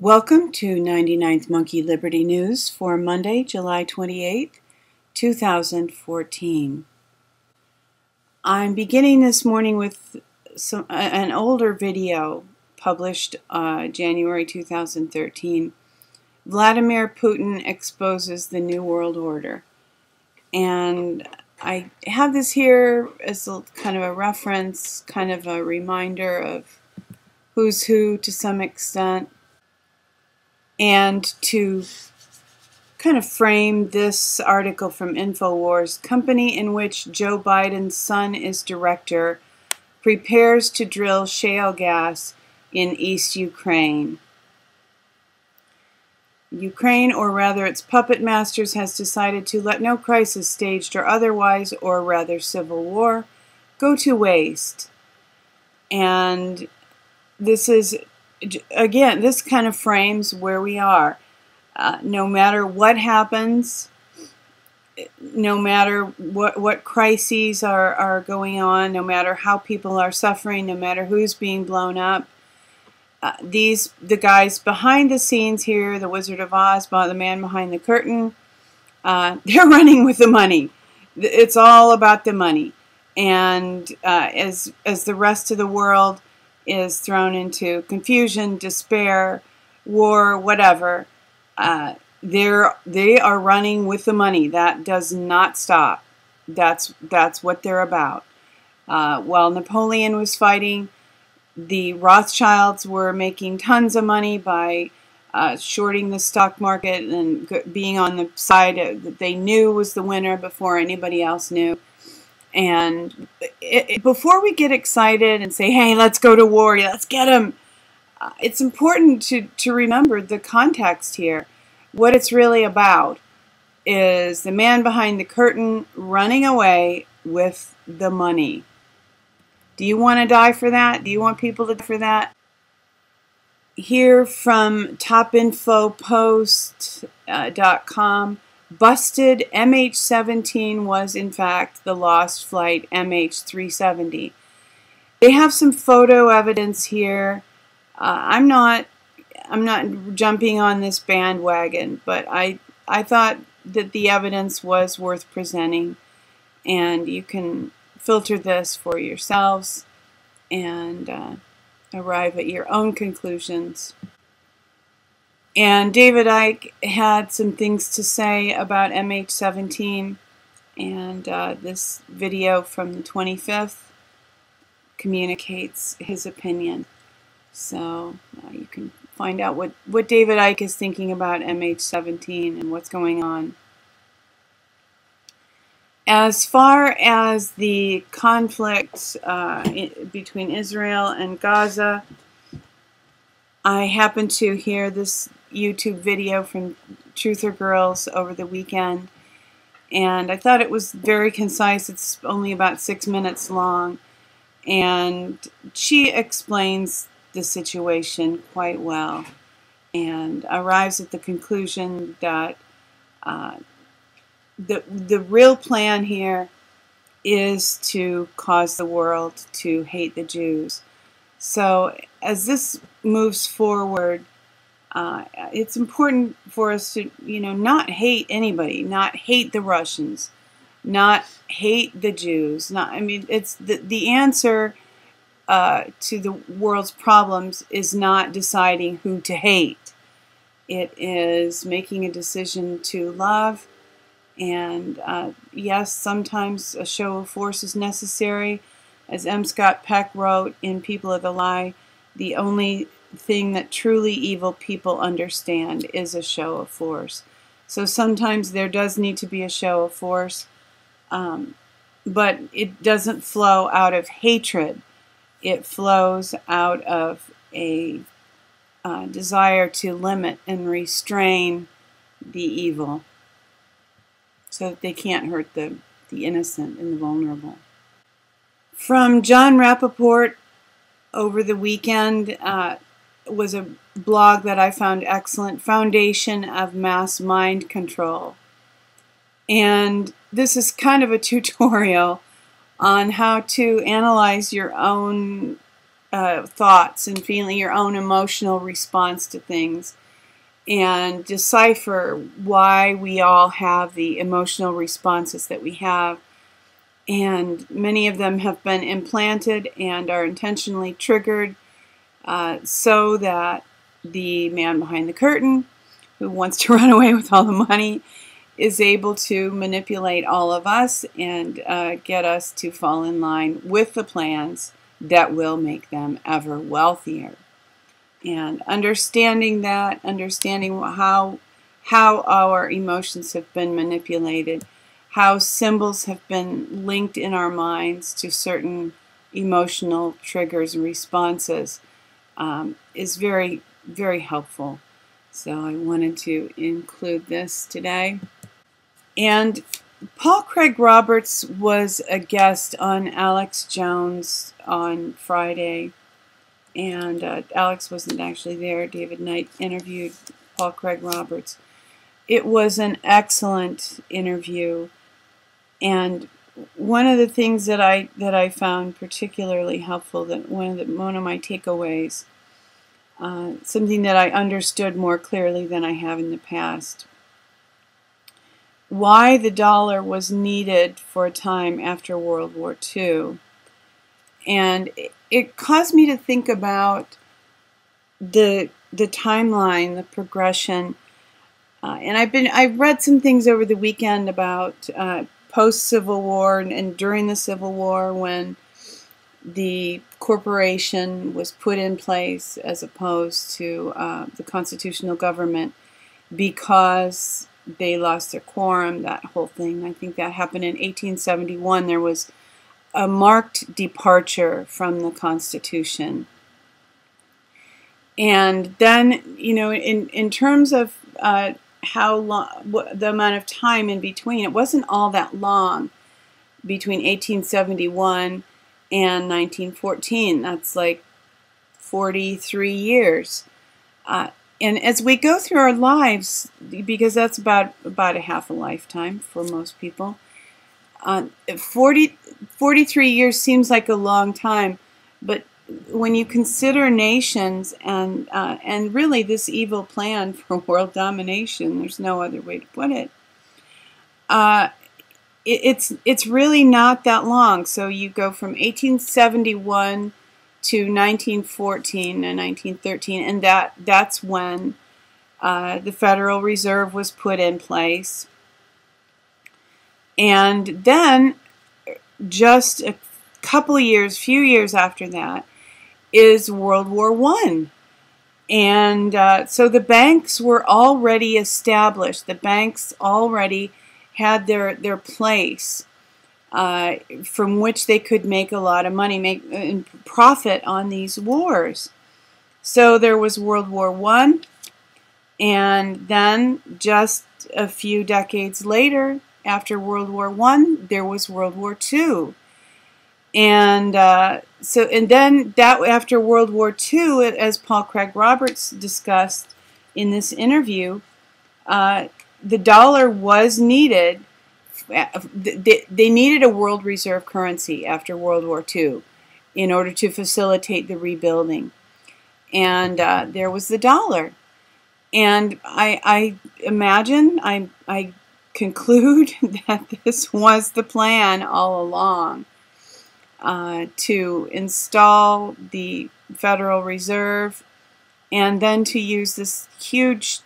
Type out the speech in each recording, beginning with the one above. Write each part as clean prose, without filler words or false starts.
Welcome to 99th Monkey Liberty News for Monday, July 28, 2014. I'm beginning this morning with an older video published January 2013. Vladimir Putin exposes the New World Order. And I have this here as kind of a reference, kind of a reminder of who's who to some extent, and to kind of frame this article from InfoWars. Company in which Joe Biden's son is director prepares to drill shale gas in East Ukraine. Ukraine, or rather its puppet masters, has decided to let no crisis, staged or otherwise, or rather civil war, go to waste. And this is, again, this kind of frames where we are. No matter what happens, no matter what crises are going on, no matter how people are suffering, no matter who's being blown up, the guys behind the scenes here, the Wizard of Oz, the man behind the curtain, they're running with the money. It's all about the money. And as the rest of the world is thrown into confusion, despair, war, whatever, they are running with the money. That does not stop. That's what they're about. While Napoleon was fighting, the Rothschilds were making tons of money by shorting the stock market and being on the side that they knew was the winner before anybody else knew. And before we get excited and say, hey, let's go to war, let's get them, it's important to remember the context here. What it's really about is the man behind the curtain running away with the money. Do you want to die for that? Do you want people to die for that? Here from topinfopost.com, busted MH17 was in fact the lost flight MH370. They have some photo evidence here. I'm not jumping on this bandwagon, but I thought that the evidence was worth presenting, and you can filter this for yourselves and arrive at your own conclusions. And David Icke had some things to say about MH17, and this video from the 25th communicates his opinion. So you can find out what David Icke is thinking about MH17 and what's going on. As far as the conflict between Israel and Gaza, I happened to hear this YouTube video from Truther Girls over the weekend, and I thought it was very concise. It's only about 6 minutes long, and she explains the situation quite well and arrives at the conclusion that the real plan here is to cause the world to hate the Jews. So as this moves forward, it's important for us to, not hate anybody, not hate the Russians, not hate the Jews. It's the answer to the world's problems is not deciding who to hate. It is making a decision to love. And yes, sometimes a show of force is necessary. As M. Scott Peck wrote in People of the Lie, the only thing that truly evil people understand is a show of force. So sometimes there does need to be a show of force, but it doesn't flow out of hatred. It flows out of a desire to limit and restrain the evil, so that they can't hurt the innocent and the vulnerable. From John Rappaport over the weekend was a blog that I found excellent, Foundation of Mass Mind Control. And this is kind of a tutorial on how to analyze your own thoughts and feeling your own emotional response to things, and decipher why we all have the emotional responses that we have. And many of them have been implanted and are intentionally triggered so that the man behind the curtain, who wants to run away with all the money, is able to manipulate all of us and get us to fall in line with the plans that will make them ever wealthier. And understanding that, understanding how our emotions have been manipulated, how symbols have been linked in our minds to certain emotional triggers and responses, is very, very helpful. So I wanted to include this today. And Paul Craig Roberts was a guest on Alex Jones on Friday. And Alex wasn't actually there. David Knight interviewed Paul Craig Roberts. It was an excellent interview, and one of the things that I found particularly helpful, that one of my takeaways, something that I understood more clearly than I have in the past, why the dollar was needed for a time after World War II. And it caused me to think about the timeline, the progression, and I've read some things over the weekend about post-Civil War and during the Civil War, when the corporation was put in place as opposed to the constitutional government because they lost their quorum, that whole thing. I think that happened in 1871. There was a marked departure from the Constitution. And then, you know, in terms of how long, the amount of time in between, it wasn't all that long between 1871 and 1914. That's like 43 years. And as we go through our lives, because that's about a half a lifetime for most people, 43 years seems like a long time, but when you consider nations and really this evil plan for world domination, there's no other way to put it, it's really not that long. So you go from 1871 to 1914 and 1913, and that's when the Federal Reserve was put in place. And then just a couple of years, few years after that, is World War I. And so the banks were already established. The banks already had their place from which they could make a lot of money, make and profit on these wars. So there was World War I, and then just a few decades later, after World War I, there was World War II. And then after World War II, as Paul Craig Roberts discussed in this interview, the dollar was needed. They needed a world reserve currency after World War II in order to facilitate the rebuilding. And there was the dollar. And I imagine, I conclude that this was the plan all along, to install the Federal Reserve and then to use this huge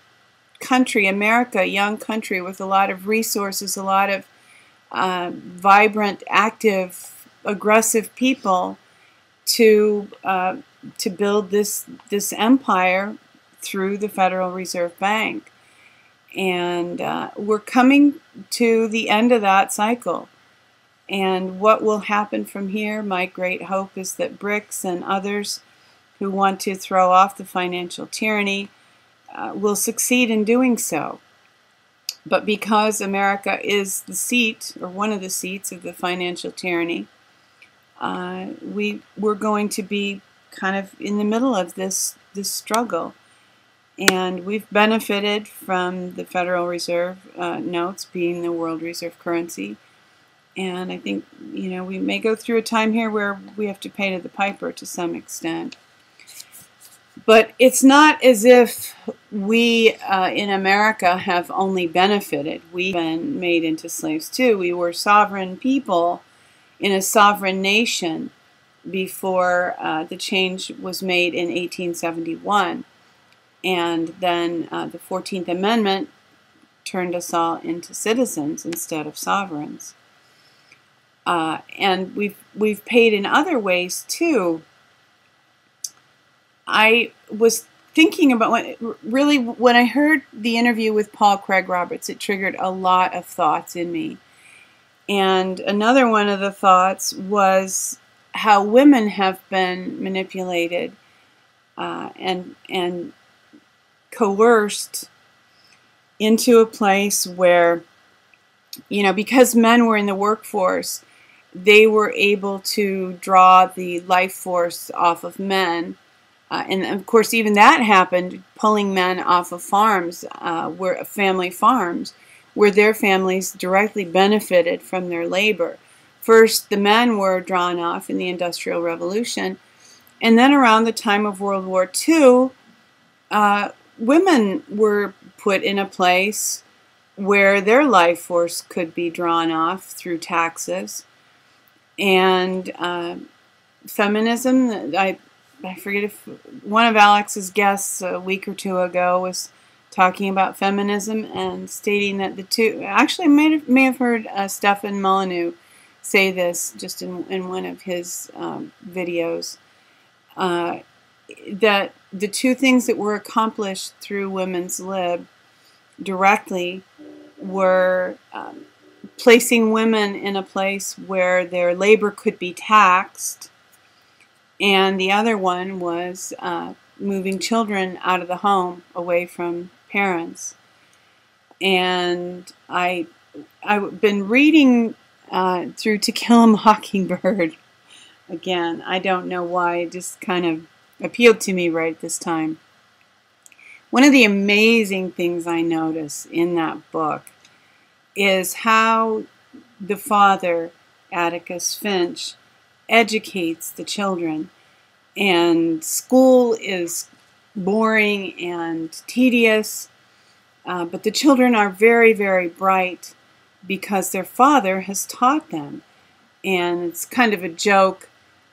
country, America, a young country with a lot of resources, a lot of vibrant, active, aggressive people, to build this empire through the Federal Reserve Bank. And we're coming to the end of that cycle. And what will happen from here, my great hope is that BRICS and others who want to throw off the financial tyranny will succeed in doing so. But because America is the seat, or one of the seats, of the financial tyranny, we're going to be kind of in the middle of this struggle. And we've benefited from the Federal Reserve notes being the world reserve currency. And I think, we may go through a time here where we have to pay to the piper to some extent. But it's not as if we in America have only benefited. We've been made into slaves too. We were sovereign people in a sovereign nation before the change was made in 1871. And then the 14th Amendment turned us all into citizens instead of sovereigns. And we've paid in other ways too. I was thinking about when I heard the interview with Paul Craig Roberts, it triggered a lot of thoughts in me. And another one of the thoughts was how women have been manipulated and coerced into a place where, because men were in the workforce, they were able to draw the life force off of men. And of course, even that happened, pulling men off of farms, family farms, where their families directly benefited from their labor. First, the men were drawn off in the Industrial Revolution, and then around the time of World War II, women were put in a place where their life force could be drawn off through taxes. And feminism, I forget if one of Alex's guests a week or two ago was talking about feminism and stating that the two, actually may have heard Stefan Molyneux say this just in one of his videos, that the two things that were accomplished through women's lib directly were placing women in a place where their labor could be taxed, and the other one was moving children out of the home away from parents. And I've been reading through To Kill a Mockingbird again. I don't know why, it just kind of appealed to me right at this time. One of the amazing things I notice in that book is how the father, Atticus Finch, educates the children. And school is boring and tedious, but the children are very, very bright because their father has taught them. And it's kind of a joke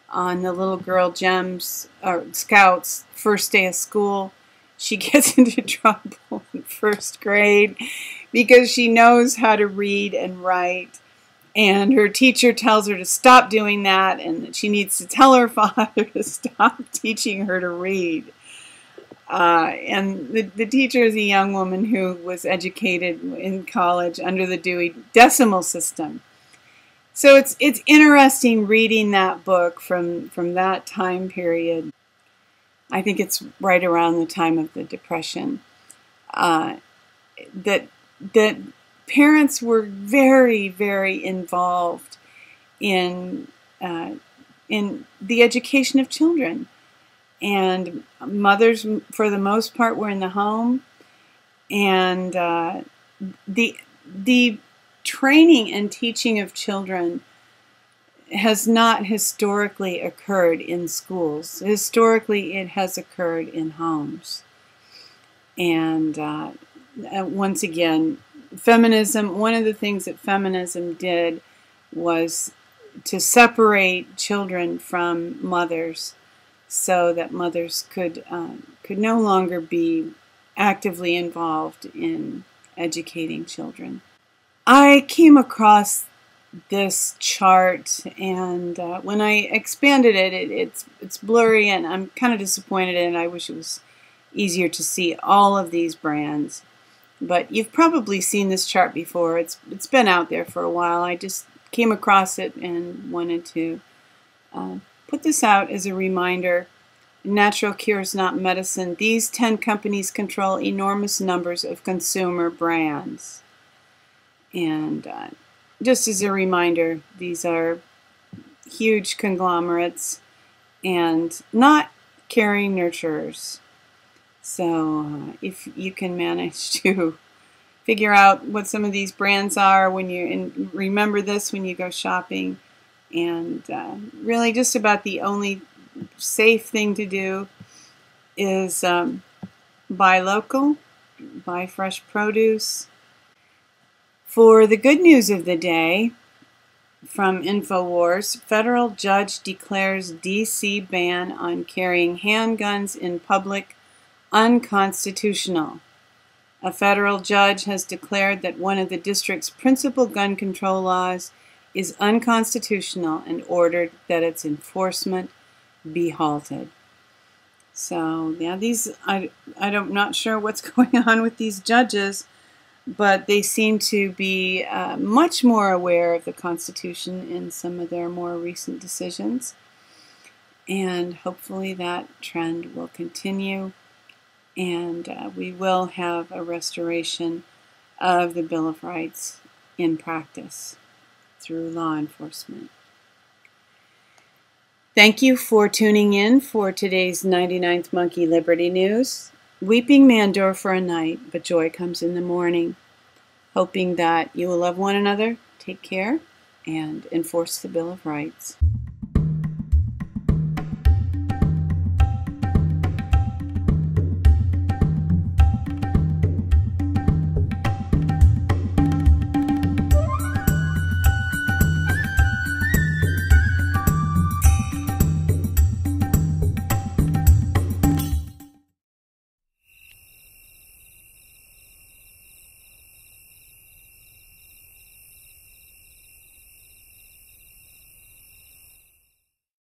on the little girl Jem's, or Scout's, first day of school. She gets into trouble in first grade because she knows how to read and write. And her teacher tells her to stop doing that and that she needs to tell her father to stop teaching her to read. And the teacher is a young woman who was educated in college under the Dewey Decimal System. So it's interesting reading that book from that time period. I think it's right around the time of the Depression. That parents were very, very involved in the education of children. And mothers, for the most part, were in the home. And the training and teaching of children has not historically occurred in schools. Historically, it has occurred in homes. And once again, feminism, one of the things that feminism did was to separate children from mothers so that mothers could no longer be actively involved in educating children. I came across this chart, and when I expanded it, it's blurry, and I'm kind of disappointed in it. I wish it was easier to see all of these brands. But you've probably seen this chart before. It's been out there for a while. I just came across it and wanted to put this out as a reminder. Natural cures, not medicine. These 10 companies control enormous numbers of consumer brands. And just as a reminder, these are huge conglomerates and not caring nurturers. So if you can manage to figure out what some of these brands are when you, and remember this when you go shopping. And really just about the only safe thing to do is buy local, buy fresh produce. For the good news of the day, from InfoWars, federal judge declares D.C. ban on carrying handguns in public unconstitutional. A federal judge has declared that one of the district's principal gun control laws is unconstitutional and ordered that its enforcement be halted. So, yeah, I'm not sure what's going on with these judges, but they seem to be much more aware of the Constitution in some of their more recent decisions. And hopefully that trend will continue, and we will have a restoration of the Bill of Rights in practice through law enforcement. Thank you for tuning in for today's 99th Monkey Liberty News. Weeping may endure for a night, but joy comes in the morning. Hoping that you will love one another, take care, and enforce the Bill of Rights.